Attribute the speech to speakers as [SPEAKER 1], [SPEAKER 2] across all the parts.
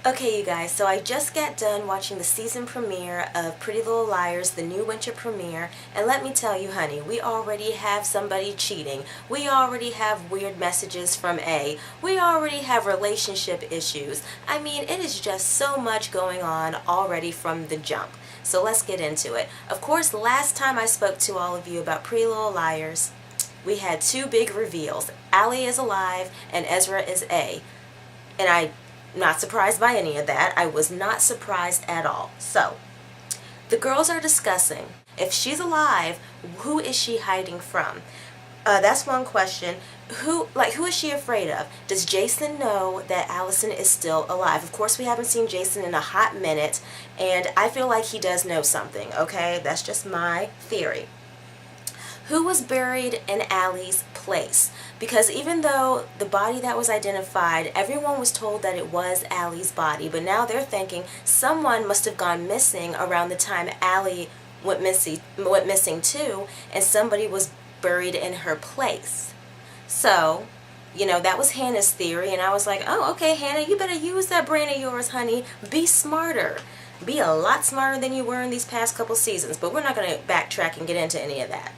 [SPEAKER 1] Okay, you guys, so I just got done watching the season premiere of Pretty Little Liars, the new winter premiere, and let me tell you, honey, we already have somebody cheating. We already have weird messages from A. We already have relationship issues. I mean, it is just so much going on already from the jump. So let's get into it. Of course, last time I spoke to all of you about Pretty Little Liars, we had two big reveals. Allie is alive and Ezra is A. And I'm not surprised by any of that. I was not surprised at all. So, the girls are discussing, if she's alive, who is she hiding from? That's one question. Who is she afraid of? Does Jason know that Allison is still alive? Of course, we haven't seen Jason in a hot minute, and I feel like he does know something, okay? That's just my theory. Who was buried in Allie's place? Because even though the body that was identified, everyone was told that it was Allie's body, but now they're thinking someone must have gone missing around the time Allie went missing too, and somebody was buried in her place. So, that was Hannah's theory, and I was like, oh, okay, Hannah, you better use that brain of yours, honey. Be smarter. Be a lot smarter than you were in these past couple seasons, but we're not going to backtrack and get into any of that.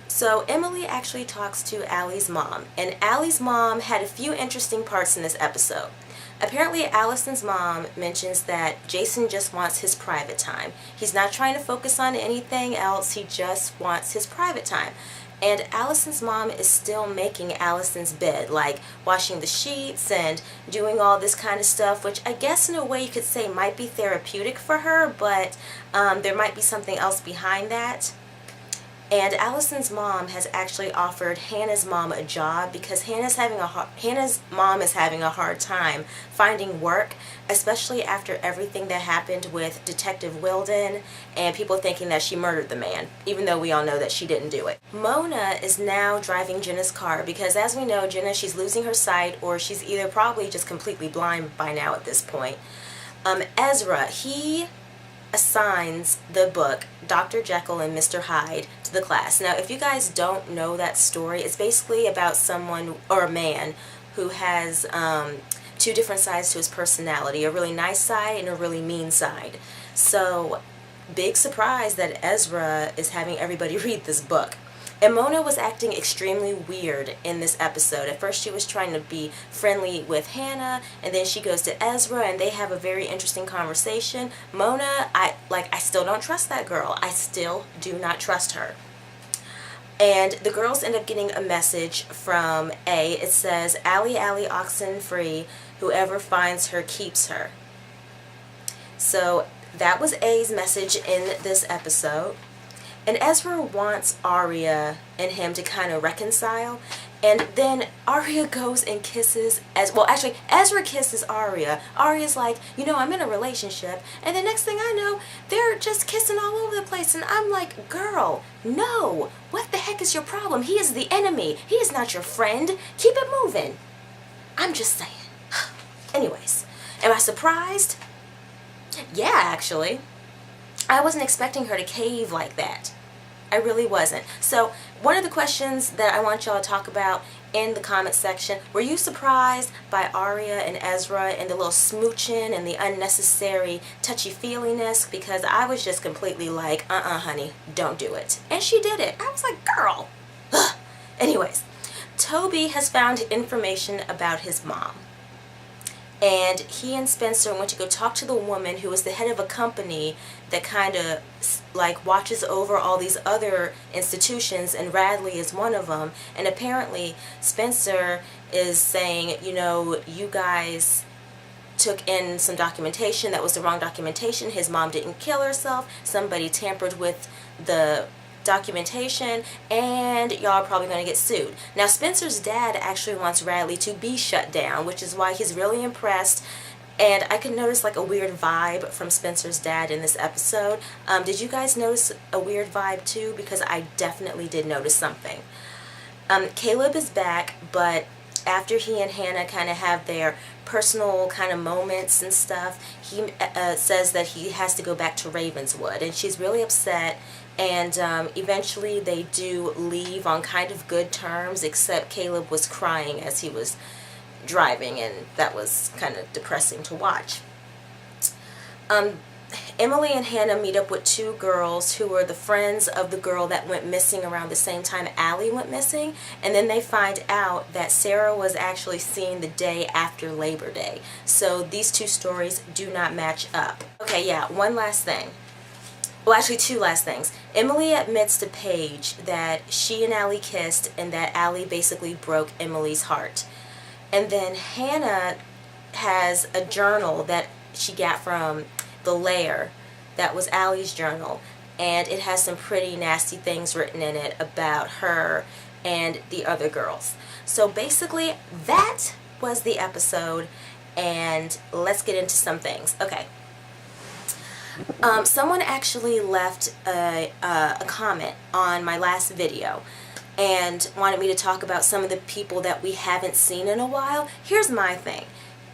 [SPEAKER 1] So Emily actually talks to Allie's mom, and Allie's mom had a few interesting parts in this episode. Apparently, Allison's mom mentions that Jason just wants his private time. He's not trying to focus on anything else, he just wants his private time. And Allison's mom is still making Allison's bed, like washing the sheets and doing all this kind of stuff, which I guess in a way you could say might be therapeutic for her, but there might be something else behind that. And Allison's mom has actually offered Hannah's mom a job because Hannah's mom is having a hard time finding work, especially after everything that happened with Detective Wilden and people thinking that she murdered the man, even though we all know that she didn't do it. Mona is now driving Jenna's car because, as we know, Jenna, she's losing her sight, or she's either probably just completely blind by now at this point. Ezra, he assigns the book Dr. Jekyll and Mr. Hyde to the class. Now, if you guys don't know that story, it's basically about someone, or a man, who has two different sides to his personality, a really nice side and a really mean side. So, big surprise that Ezra is having everybody read this book. And Mona was acting extremely weird in this episode. At first she was trying to be friendly with Hannah, and then she goes to Ezra and they have a very interesting conversation. Mona, I still don't trust that girl. I still do not trust her. And the girls end up getting a message from A. It says, Allie, oxen free, whoever finds her keeps her. So that was A's message in this episode. And Ezra wants Aria and him to kind of reconcile. And then Aria goes and kisses, Ezra kisses Aria. Aria's like, I'm in a relationship. And the next thing I know, they're just kissing all over the place. And I'm like, girl, no. What the heck is your problem? He is the enemy. He is not your friend. Keep it moving. I'm just saying. Anyways, am I surprised? Yeah, actually. I wasn't expecting her to cave like that. I really wasn't. So, one of the questions that I want y'all to talk about in the comment section, were you surprised by Aria and Ezra and the little smooching and the unnecessary touchy-feeliness? Because I was just completely like, honey, don't do it. And she did it. I was like, girl. Ugh. Anyways, Toby has found information about his mom. And he and Spencer went to go talk to the woman who is the head of a company that kind of watches over all these other institutions, and Radley is one of them. And apparently Spencer is saying, you guys took in some documentation that was the wrong documentation. His mom didn't kill herself. Somebody tampered with the documentation, and y'all are probably going to get sued. Now, Spencer's dad actually wants Radley to be shut down, which is why he's really impressed. And I could notice a weird vibe from Spencer's dad in this episode. Did you guys notice a weird vibe too? Because I definitely did notice something. Caleb is back, but after he and Hannah kind of have their personal kind of moments and stuff, he says that he has to go back to Ravenswood, and she's really upset. And eventually they do leave on kind of good terms, except Caleb was crying as he was driving, and that was kind of depressing to watch. Emily and Hannah meet up with two girls who were the friends of the girl that went missing around the same time Allie went missing, and then they find out that Sarah was actually seen the day after Labor Day. So these two stories do not match up. Okay, yeah, one last thing. Well, actually, two last things. Emily admits to Paige that she and Allie kissed and that Allie basically broke Emily's heart. And then Hannah has a journal that she got from the Lair that was Allie's journal, and it has some pretty nasty things written in it about her and the other girls. So basically, that was the episode, and let's get into some things. Okay. Someone actually left a comment on my last video and wanted me to talk about some of the people that we haven't seen in a while. Here's my thing.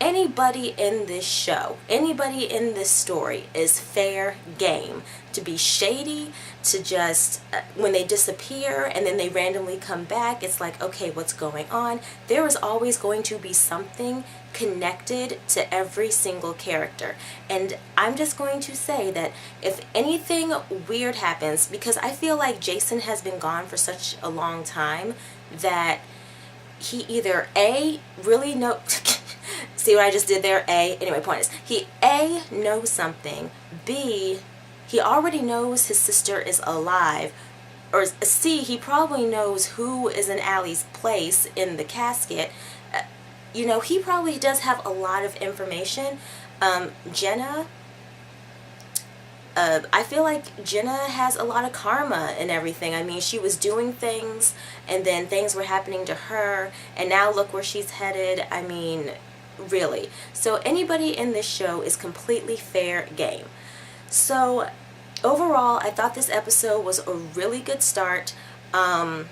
[SPEAKER 1] Anybody in this show, anybody in this story is fair game to be shady, to just, when they disappear and then they randomly come back, it's like, okay, what's going on? There is always going to be something connected to every single character. And I'm just going to say that if anything weird happens, because I feel like Jason has been gone for such a long time that he either A, really know see what I just did there? A, anyway, point is, he A, knows something, B, he already knows his sister is alive, or C, he probably knows who is in Allie's place in the casket. You know, he probably does have a lot of information. Jenna, I feel like Jenna has a lot of karma and everything. I mean, she was doing things, and then things were happening to her, and now look where she's headed. I mean, really. So anybody in this show is completely fair game. So overall, I thought this episode was a really good start. It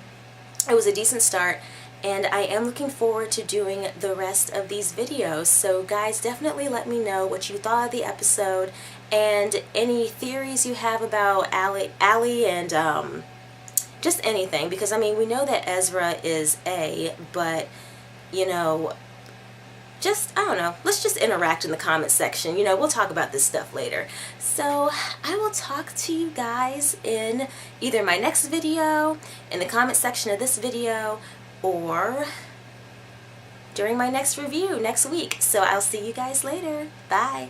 [SPEAKER 1] was a decent start, and I am looking forward to doing the rest of these videos. So guys, definitely let me know what you thought of the episode and any theories you have about Allie and just anything, because I mean, we know that Ezra is A, but you know, just, I don't know, let's just interact in the comment section. You know, we'll talk about this stuff later. So I will talk to you guys in either my next video, in the comment section of this video, or during my next review next week. So I'll see you guys later. Bye.